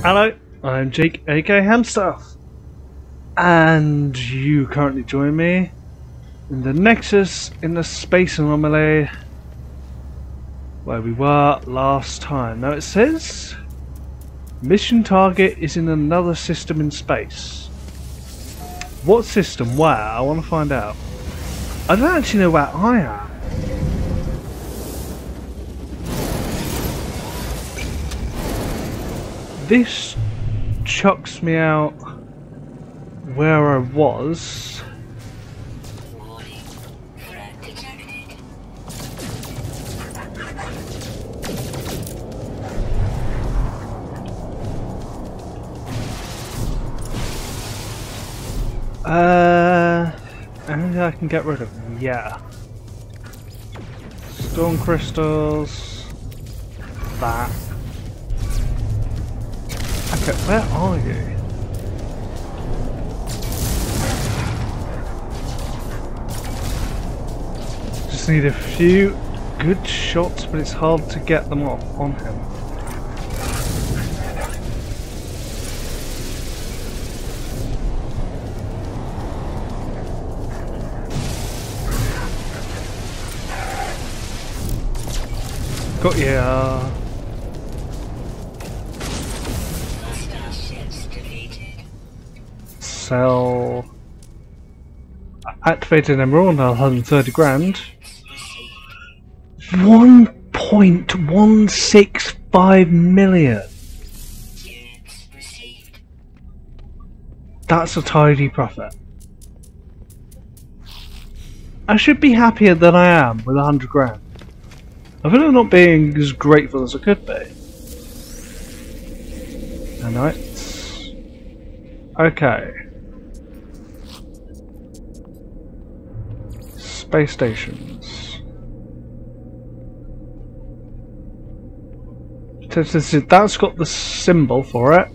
Hello, I'm Jake, aka HamStuff, and you currently join me in the Nexus in the space anomaly where we were last time. Now it says mission target is in another system in space. What system? Where? I want to find out. I don't actually know where I am. This chucks me out where I was. Warning, threat detected. Anything I can get rid of them? Yeah. Storm crystals. That. Okay, where are you? Just need a few good shots, but it's hard to get them off on him. Got ya. Sell. Activated emerald, 130 grand. 1.165 million. That's a tidy profit. I should be happier than I am with 100 grand. I feel I'm not being as grateful as I could be. Alright. Okay. Space stations. That's got the symbol for it.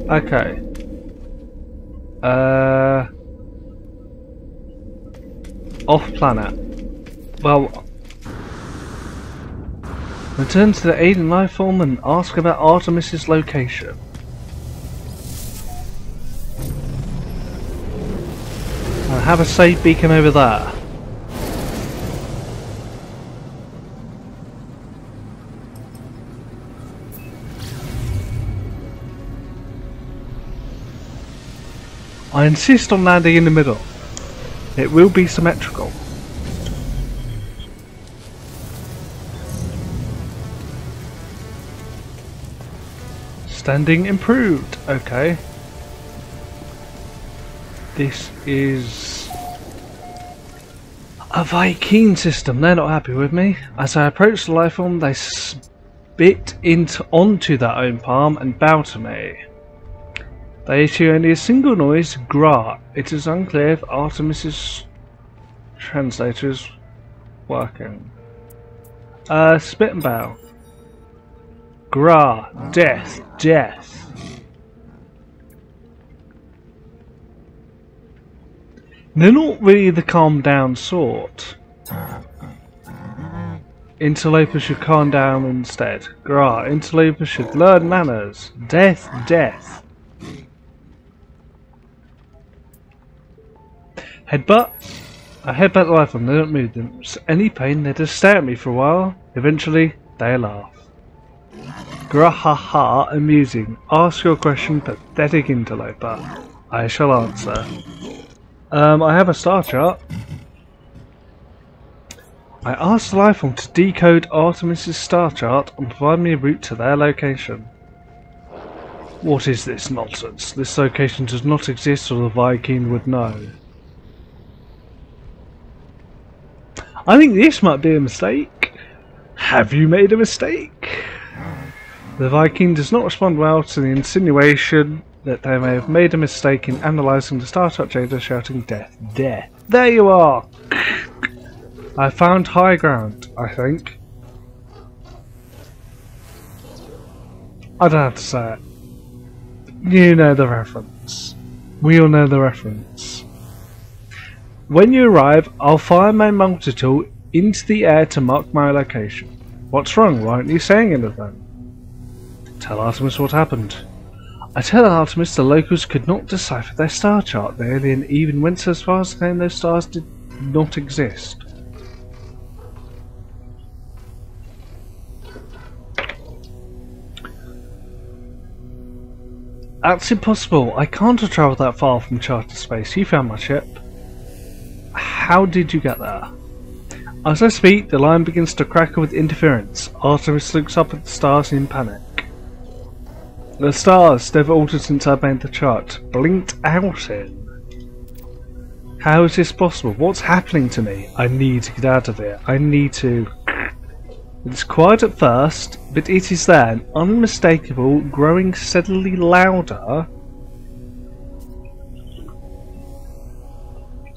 Okay. Off planet. Well, return to the alien life form and ask about Artemis's location. I have a safe beacon over there. I insist on landing in the middle. It will be symmetrical. Standing improved. Okay. This is a Viking system. They're not happy with me. As I approach the life form, they spit onto their own palm and bow to me. They issue only a single noise, gra. It is unclear if Artemis's translator is working. Spit and bow. Gra. Death. Death. They're not really the calm down sort. Interlopers should calm down instead. Gra. Interlopers should learn manners. Death. Death. Headbutt. I headbutt the life form. They don't move them. Any pain, they just stare at me for a while. Eventually, they laugh. Grahaha, amusing. Ask your question, pathetic interloper. I shall answer. I have a star chart. I asked the life form to decode Artemis's star chart and provide me a route to their location. What is this nonsense? This location does not exist, or the Viking would know. I think this might be a mistake. Have you made a mistake? The Viking does not respond well to the insinuation that they may have made a mistake in analysing the star chart data, shouting death, death. There you are! I found high ground, I think. I don't have to say it. You know the reference. We all know the reference. When you arrive, I'll fire my multi-tool into the air to mark my location. What's wrong? Why aren't you saying anything? Tell Artemis what happened. I tell Artemis the locals could not decipher their star chart. The alien even went so far as to claim those stars did not exist. That's impossible. I can't have travelled that far from charter space. You found my ship. How did you get there? As I speak, the line begins to crackle with interference. Artemis looks up at the stars in panic. The stars, never altered since I made the chart, blinked out in. How is this possible? What's happening to me? I need to get out of here. I need to... It's quiet at first, but it is then unmistakable, growing steadily louder.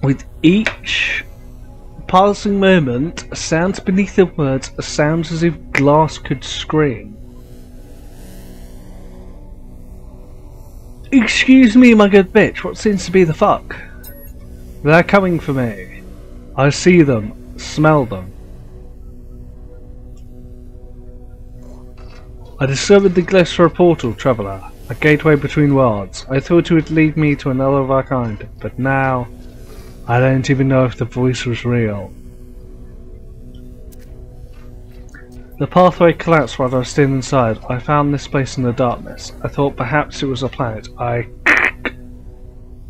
With each passing moment, sounds beneath the words sounds as if glass could scream. Excuse me, my good bitch, what seems to be the fuck? They're coming for me. I see them, smell them. I discovered the glyphs for a portal, traveller, a gateway between worlds. I thought it would lead me to another of our kind, but now I don't even know if the voice was real. The pathway collapsed while I was still inside. I found this place in the darkness. I thought perhaps it was a planet. I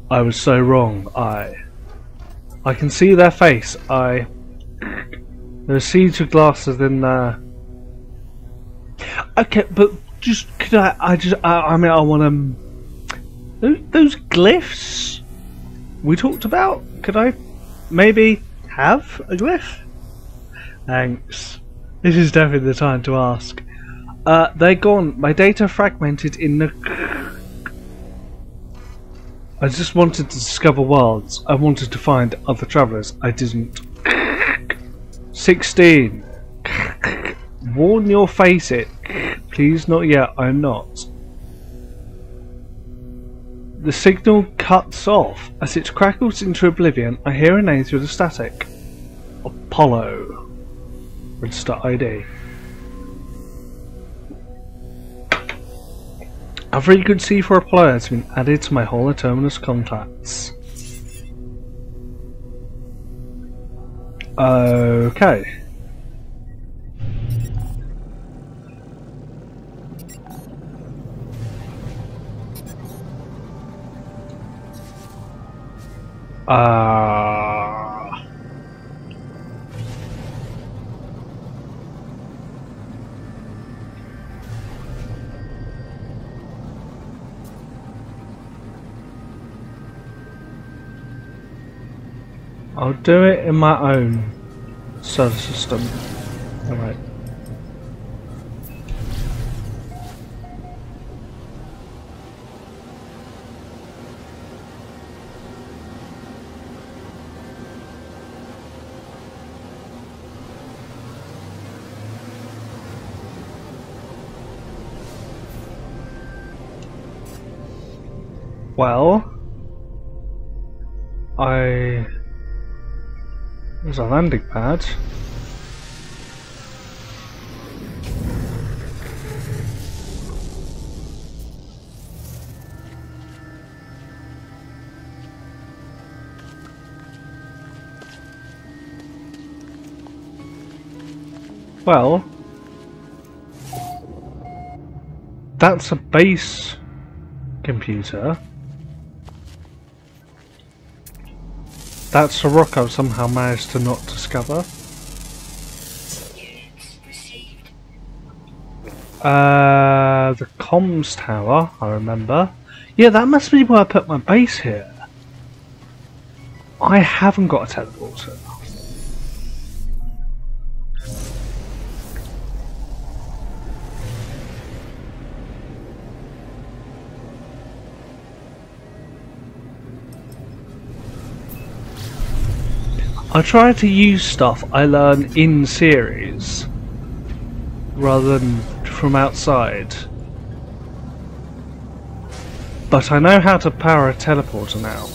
was so wrong. I can see their face. There are seeds of glass within there. Okay, but just could I mean I want those glyphs we talked about. Could I maybe have a glyph? Thanks. This is definitely the time to ask. They're gone. My data fragmented in the... I just wanted to discover worlds. I wanted to find other travellers. I didn't. 16. Warn your face it. Please not yet. I'm not. The signal cuts off. As it crackles into oblivion, I hear a name through the static. Apollo. Register ID. A frequency for Apollo has been added to my Holo Terminus contacts. Okay. I'll do it in my own solar system. Alright. Well, there's a landing pad. Well, that's a base computer. That's a rock I've somehow managed to not discover. The comms tower, I remember. Yeah, that must be where I put my base here. I haven't got a teleporter. I try to use stuff I learn in series rather than from outside. But I know how to power a teleporter now.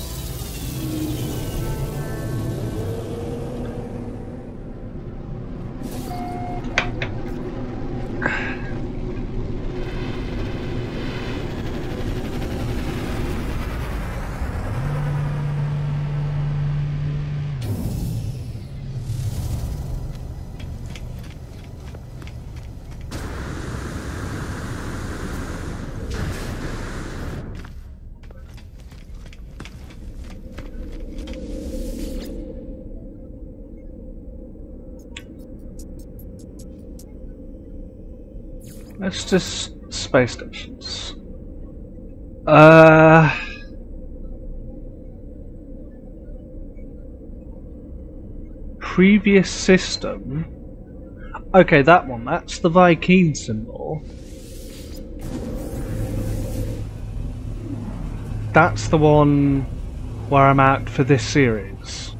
Let's just space stations. Previous system. Okay, that one. That's the Viking symbol. That's the one where I'm at for this series.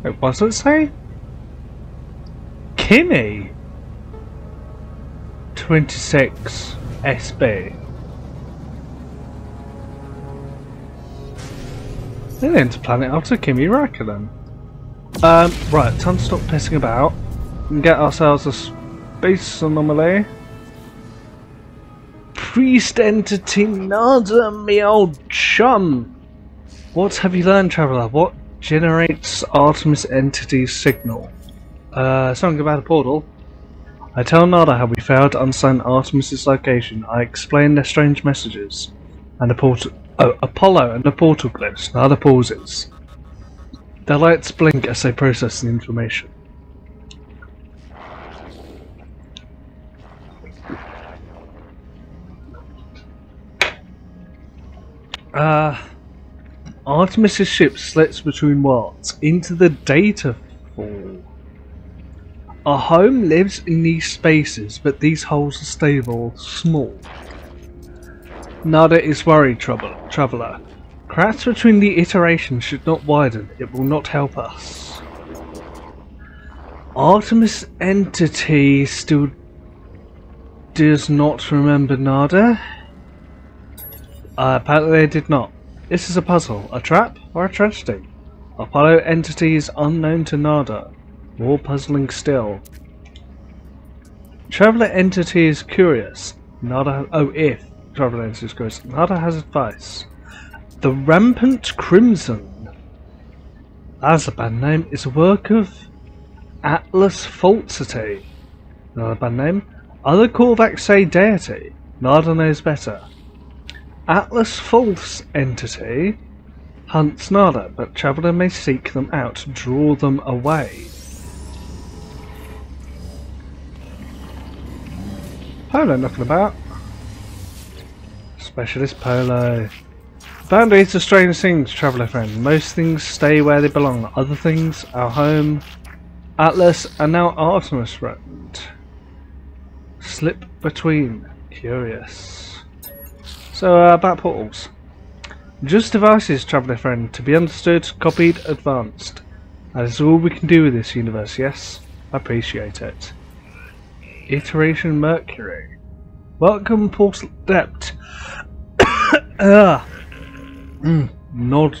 Wait, what does it say? Kimmy 26 SB. They're into planet Alta Kimmy Rakelen. Right, time to stop pissing about and get ourselves a space anomaly. Priest entity Nada, me old chum. What have you learned, traveller? What generates Artemis entity's signal? Something about a portal. I tell Nada how we failed to understand Artemis's location. I explain their strange messages and the portal. Oh, Apollo and the portal glyphs. Nada pauses. Their lights blink as they process the information. Artemis's ship slits between worlds into the data fall. Our home lives in these spaces, but these holes are stable, small. Nada is worried, traveller. Cracks between the iterations should not widen, it will not help us. Artemis entity still does not remember Nada? Apparently they did not. This is a puzzle, a trap, or a tragedy? Apollo entity is unknown to Nada. More puzzling still. Traveller entity is curious. Nada. Oh, if Traveller entity is curious, Nada has advice. The Rampant Crimson. That's a bad name. It's a work of Atlas Falsity. Another bad name. Other Korvax say deity. Nada knows better. Atlas False entity hunts Nada, but Traveller may seek them out, draw them away. Polo knocking about. Specialist Polo. Boundaries are strange things, traveller friend. Most things stay where they belong. Other things, our home, Atlas, and now Artemis friend. Slip between. Curious. So, about portals. Just devices, traveller friend. To be understood, copied, advanced. That is all we can do with this universe, yes? I appreciate it. Iteration Mercury. Welcome, Portal Adept. Nod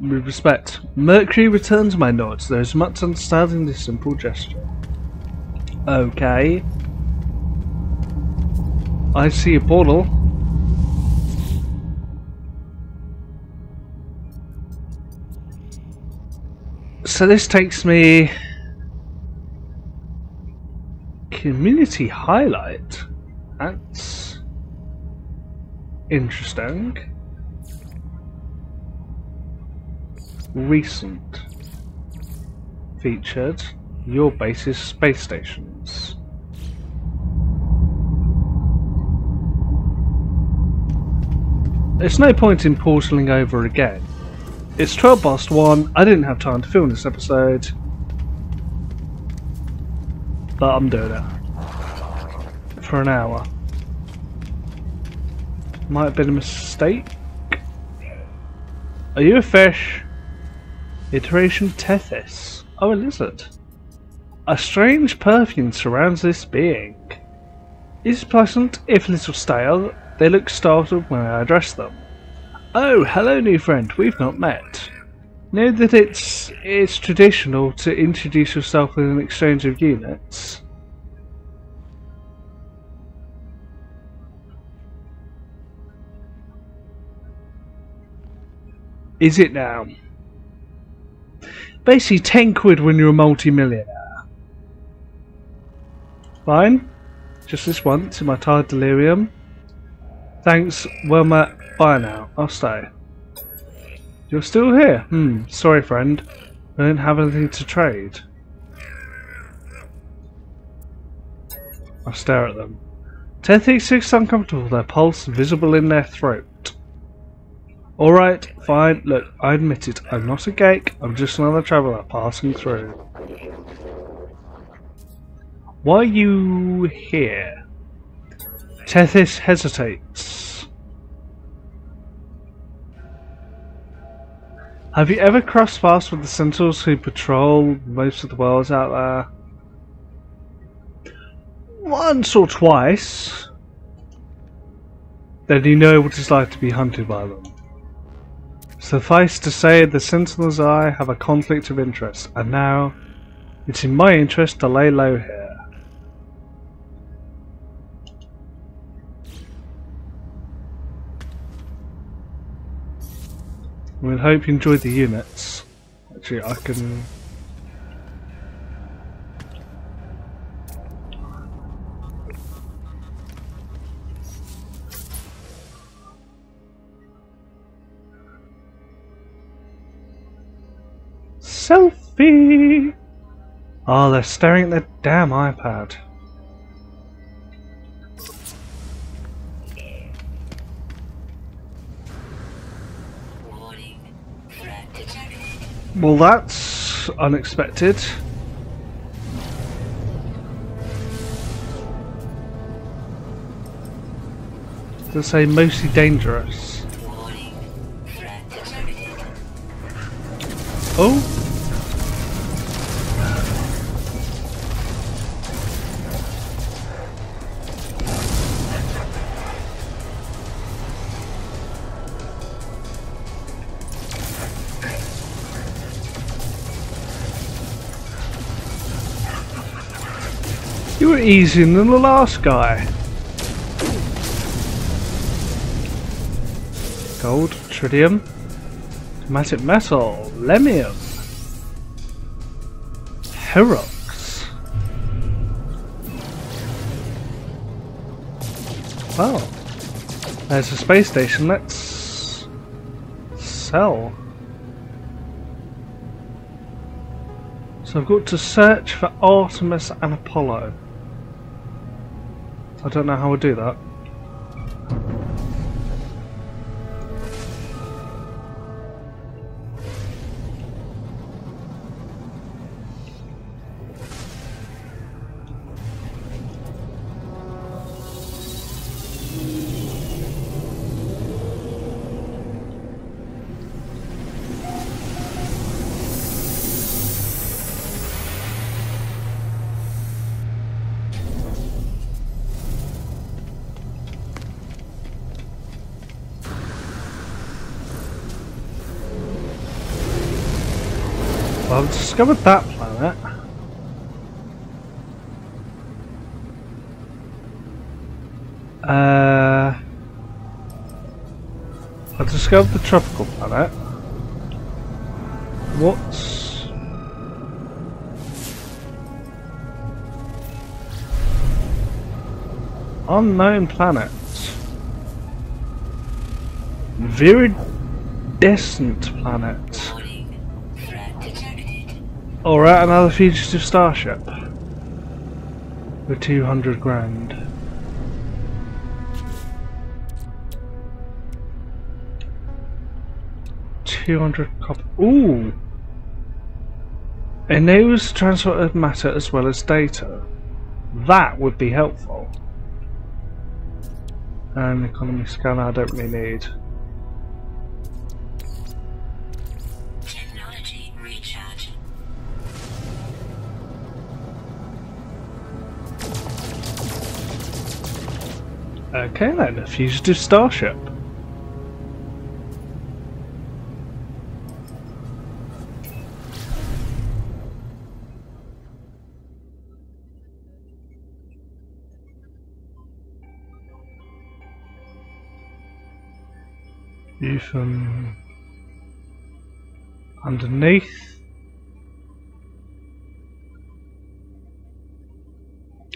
with respect. Mercury returns my nods. There is much understanding this simple gesture. Okay. I see a portal. So this takes me... Community highlight? That's... interesting. Recent. Featured. Your base is space stations. There's no point in portaling over again. It's 1. I didn't have time to film this episode, but I'm doing it for an hour. Might have been a mistake. Are you a fish? Iteration Tethys. Oh, a lizard. A strange perfume surrounds this being. It's pleasant, if a little stale. They look startled when I address them. Oh, hello new friend, we've not met. Know that it's traditional to introduce yourself with an exchange of units. Is it now? Basically 10 quid when you're a multi-millionaire. Fine. Just this once in my tired delirium. Thanks, well met. Bye now. I'll stay. You're still here? Sorry friend. I don't have anything to trade. I stare at them. Tethys looks uncomfortable, their pulse visible in their throat. Alright, fine. Look, I admit it. I'm not a geek. I'm just another traveller passing through. Why are you here? Tethys hesitates. Have you ever crossed paths with the Sentinels who patrol most of the worlds out there? Once or twice. Then you know what it's like to be hunted by them. Suffice to say, the Sentinels and I have a conflict of interest, and now it's in my interest to lay low here. I mean, hope you enjoyed the units. Actually, I can... Selfie! Oh, they're staring at their damn iPad. Well, that's unexpected. Does say mostly dangerous. Oh. You were easier than the last guy. Gold, tritium, chromatic metal, lemium, herox. Well, there's a space station. Let's sell. So I've got to search for Artemis and Apollo. I don't know how I do that. Well, I've discovered that planet. I've discovered the tropical planet. What's... unknown planets. Viridescent planet. Alright, another fugitive starship. For 200 grand. $200 copper. Ooh! Enables transfer of matter as well as data. That would be helpful. And economy scanner I don't really need. Technology recharge. Okay then, a fugitive starship. You from underneath.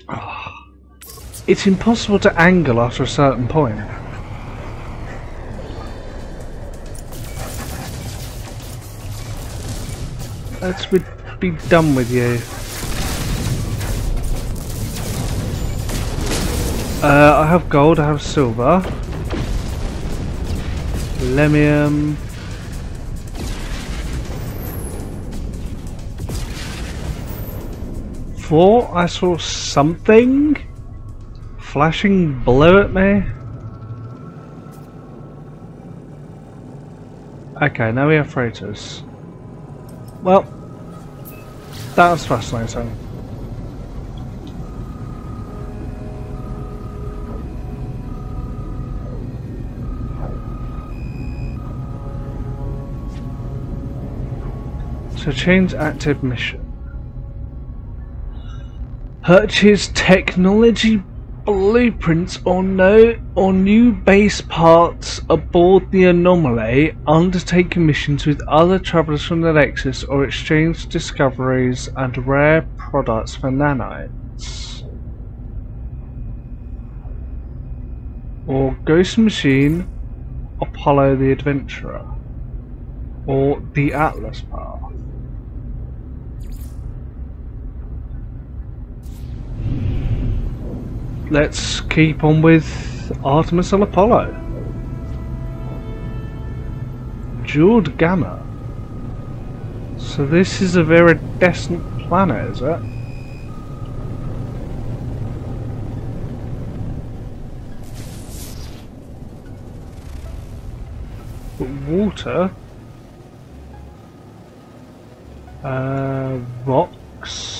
Oh. It's impossible to angle after a certain point. Let's be done with you. I have gold, I have silver. Lemium. Thought I saw something flashing blue at me. Okay, now we have freighters. Well, that was fascinating. So change active mission. Purchase technology blueprints or new base parts aboard the anomaly. Undertake missions with other travelers from the Nexus or exchange discoveries and rare products for nanites. Or Ghost Machine, Apollo the Adventurer, or the Atlas Path. Let's keep on with Artemis and Apollo. Jeweled Gamma. So this is a very distant planet, is it? But water. Rocks.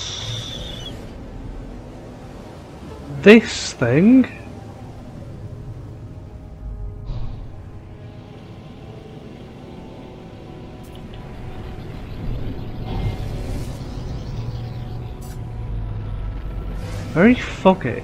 This thing. Very foggy.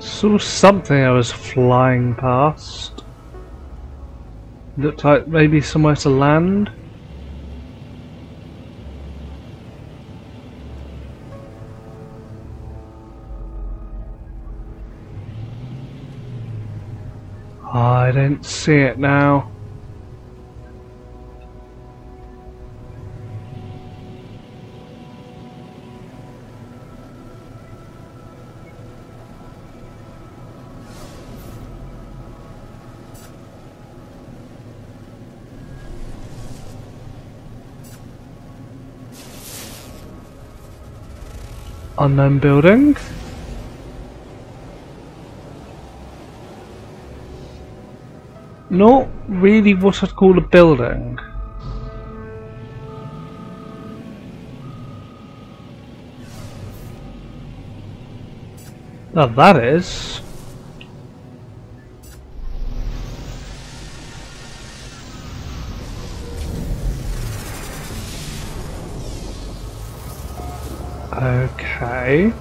Saw something I was flying past. Looked like maybe somewhere to land. I don't see it now. Unknown building. Not really what I'd call a building. Now that is. Okay.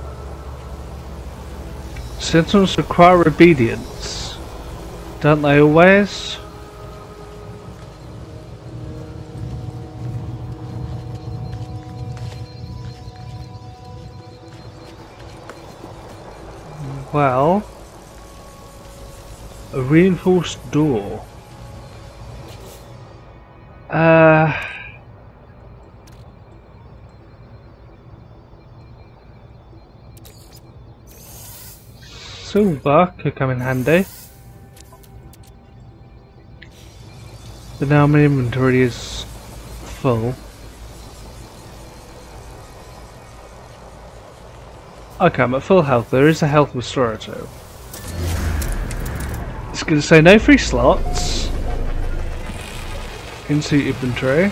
Sentinels require obedience. Don't they always? Well, a reinforced door. Silver could come in handy. But now my inventory is full. Okay, I'm at full health. There is a health restorative. It's going to say no free slots. Insert inventory.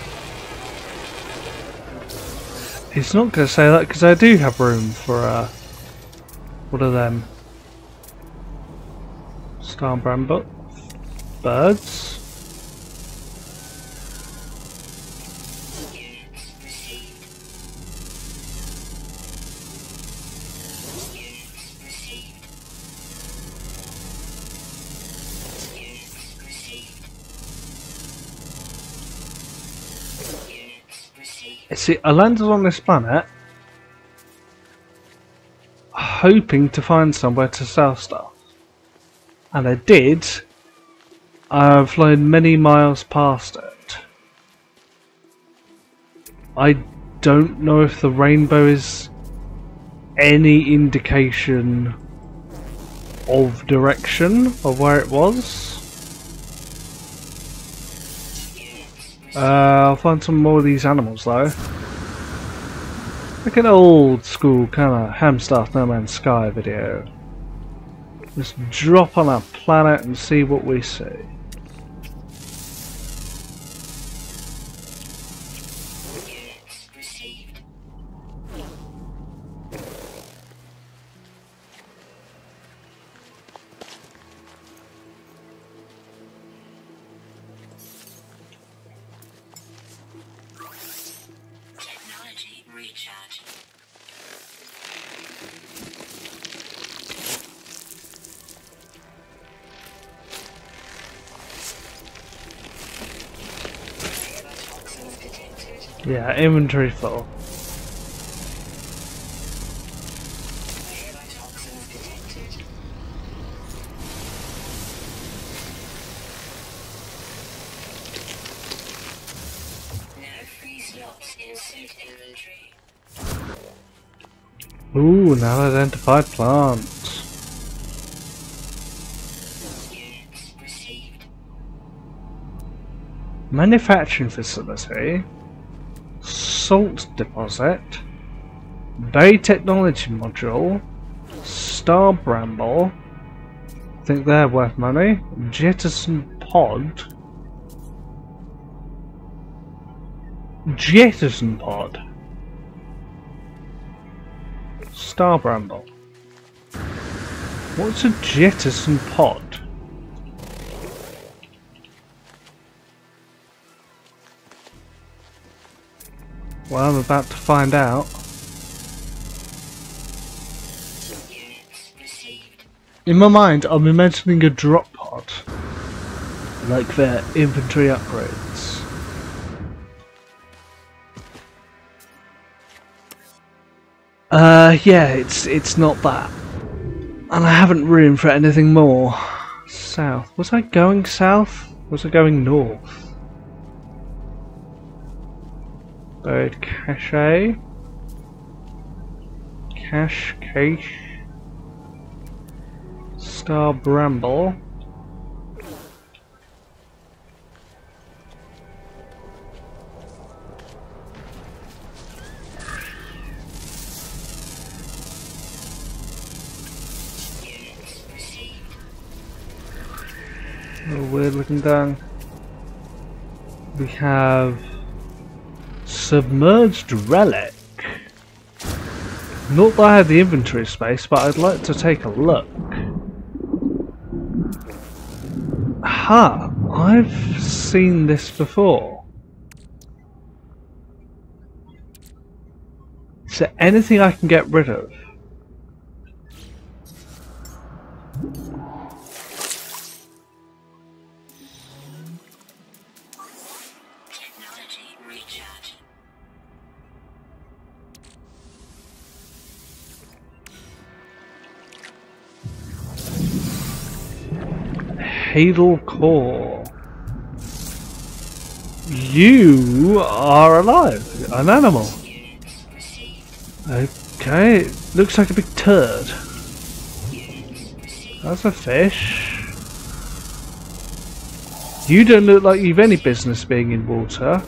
It's not going to say that because I do have room for what are them? Star brand book. Birds. See, I landed on this planet hoping to find somewhere to sell stuff. And I did. I've flown many miles past it. I don't know if the rainbow is any indication of direction of where it was. I'll find some more of these animals though. Like an old school kind of HamStuff No Man's Sky video. Just drop on a planet and see what we see. Technology recharge. Yeah, inventory full. Ooh, an unidentified plant. Manufacturing facility. Salt deposit. Bay technology module. Star bramble. I think they're worth money. Jettison pod. Jettison pod. Star bramble. What's a jettison pod? Well, I'm about to find out. In my mind, I'm imagining a drop pod, like their inventory upgrades. Yeah, it's not that. And I haven't room for anything more. South. Was I going south? Was I going north? Buried cache. Cache. Star bramble. A weird looking thing. We have submerged relic. Not that I have the inventory space, but I'd like to take a look. Ha! I've seen this before. Is there anything I can get rid of? Hadal core. You are alive. An animal. Okay, looks like a big turd. That's a fish. You don't look like you've any business being in water.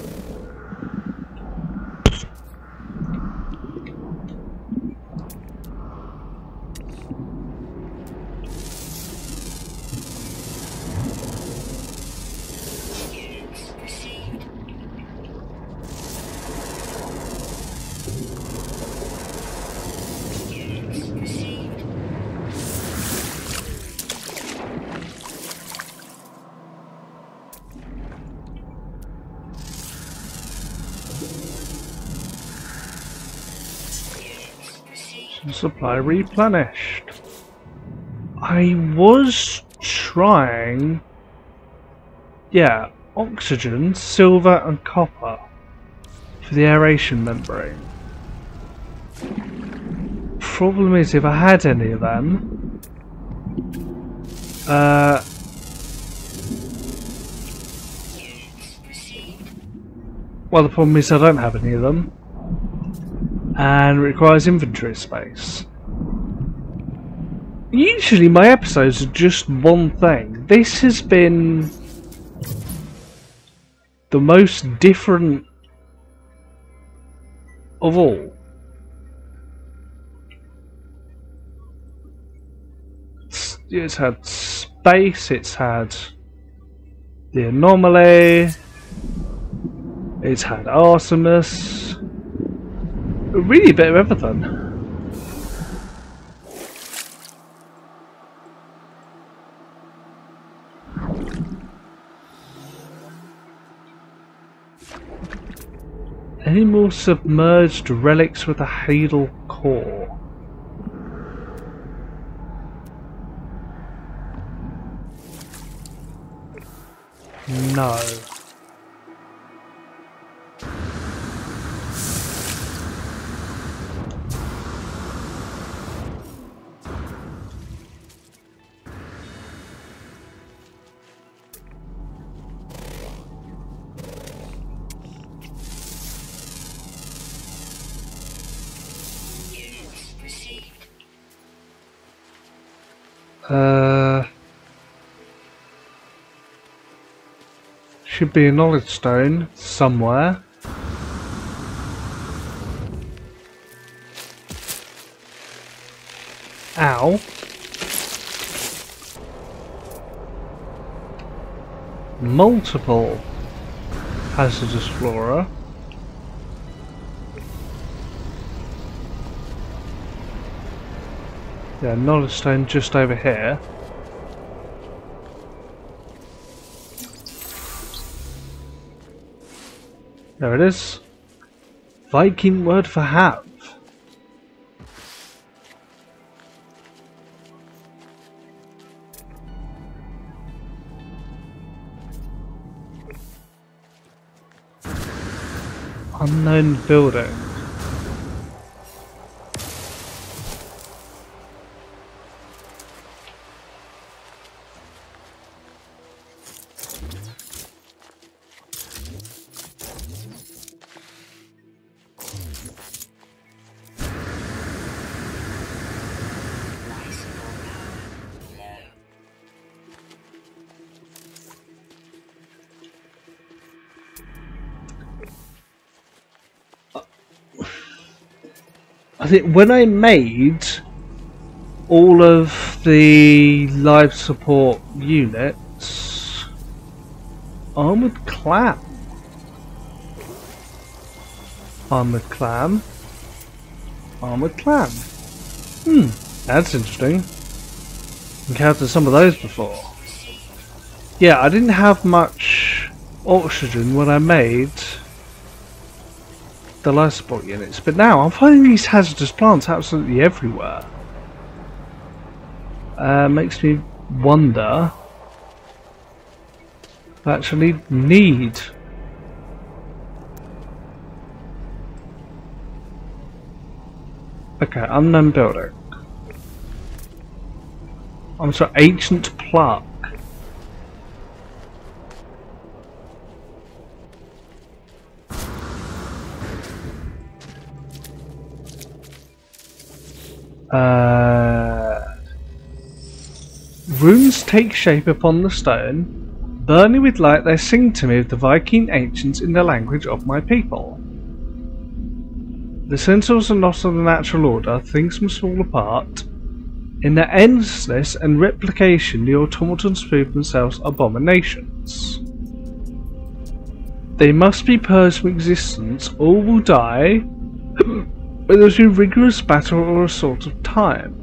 Supply replenished. I was trying... Yeah, oxygen, silver and copper. for the aeration membrane. Problem is, if I had any of them, well, the problem is I don't have any of them, and it requires inventory space. Usually my episodes are just one thing. This has been the most different of all. It's had space, it's had the anomaly, it's had Artemis, really a bit of everything. Any more submerged relics with a hadal core? No. Should be a knowledge stone somewhere. Ow. Multiple hazardous flora. Yeah, knowledge stone just over here. There it is. Viking word for have. Unknown building. I think when I made all of the life support units, armored clam, armored clam, armored clam. That's interesting. Encountered some of those before. Yeah, I didn't have much oxygen when I made the life support units, but now I'm finding these hazardous plants absolutely everywhere. Makes me wonder if I actually need okay, unknown building. I'm sorry, ancient plaque. Runes take shape upon the stone. Burning with light, they sing to me of the Viking ancients in the language of my people. The sentinels are not of the natural order, things must fall apart. In their endlessness and replication, the automatons prove themselves abominations. They must be purged from existence, all will die, but there's been rigorous battle or a sort of time.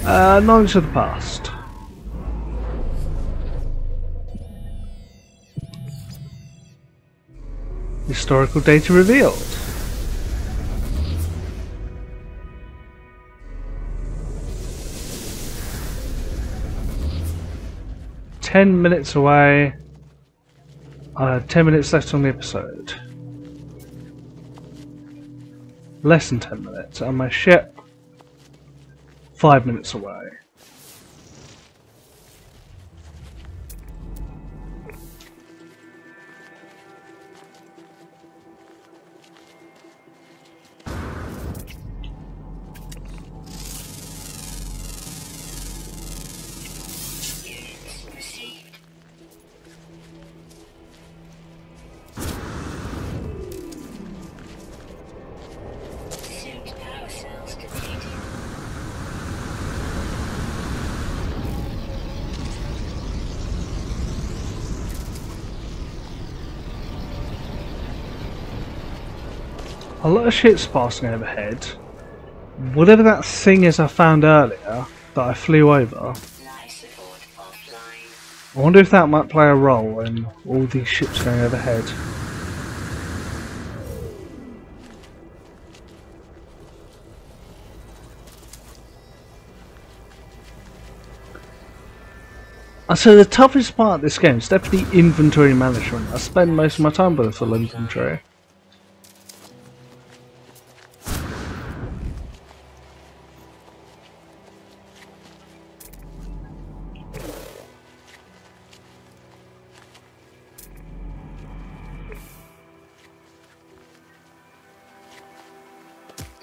Knowledge of the past. Historical data revealed. "10 minutes away. 10 minutes left on the episode. less than 10 minutes, and my ship 5 minutes away. Units received. Suit power cells depleted. A lot of shit's passing overhead. Whatever that thing is I found earlier that I flew over, Life support offline. I wonder if that might play a role in all these ships going overhead. So the toughest part of this game is definitely inventory management. I spend most of my time with a full inventory.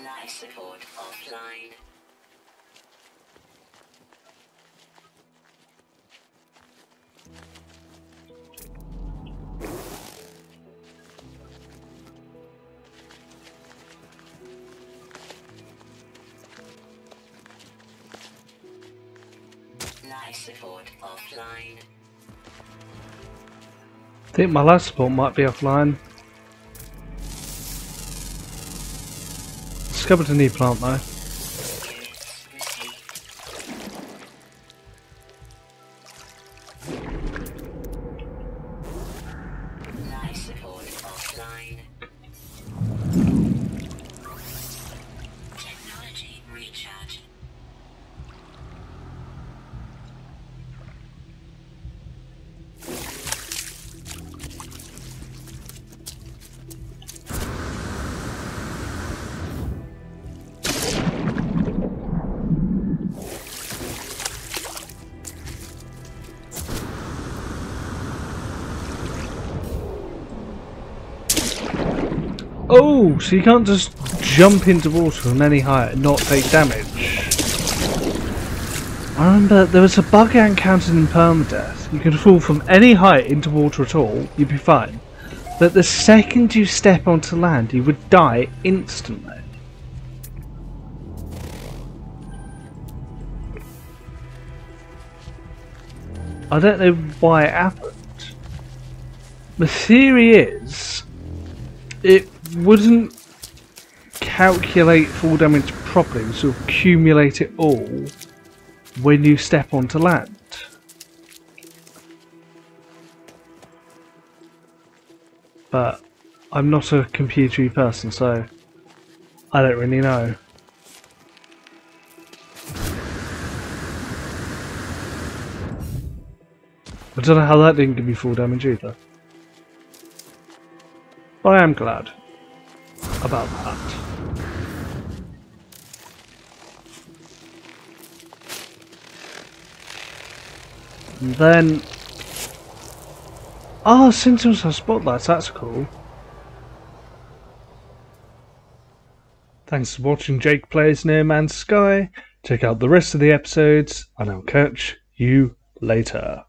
Life support offline. Life support offline. I think my life support might be offline. Discovered a new plant though. Units received. Life support offline. Technology recharge. Oh, so you can't just jump into water from any height and not take damage. I remember there was a bug I encountered in permadeath. You could fall from any height into water at all, you'd be fine. But the second you step onto land, you would die instantly. I don't know why it happened. The theory is it wouldn't calculate fall damage properly, it would accumulate it all when you step onto land. But I'm not a computery person, so I don't really know. I don't know how that didn't give me full damage either. But I am glad about that. And then... oh, Sentinels have spotlights, that's cool. Thanks for watching Jake Plays No Man's Sky. Check out the rest of the episodes, and I'll catch you later.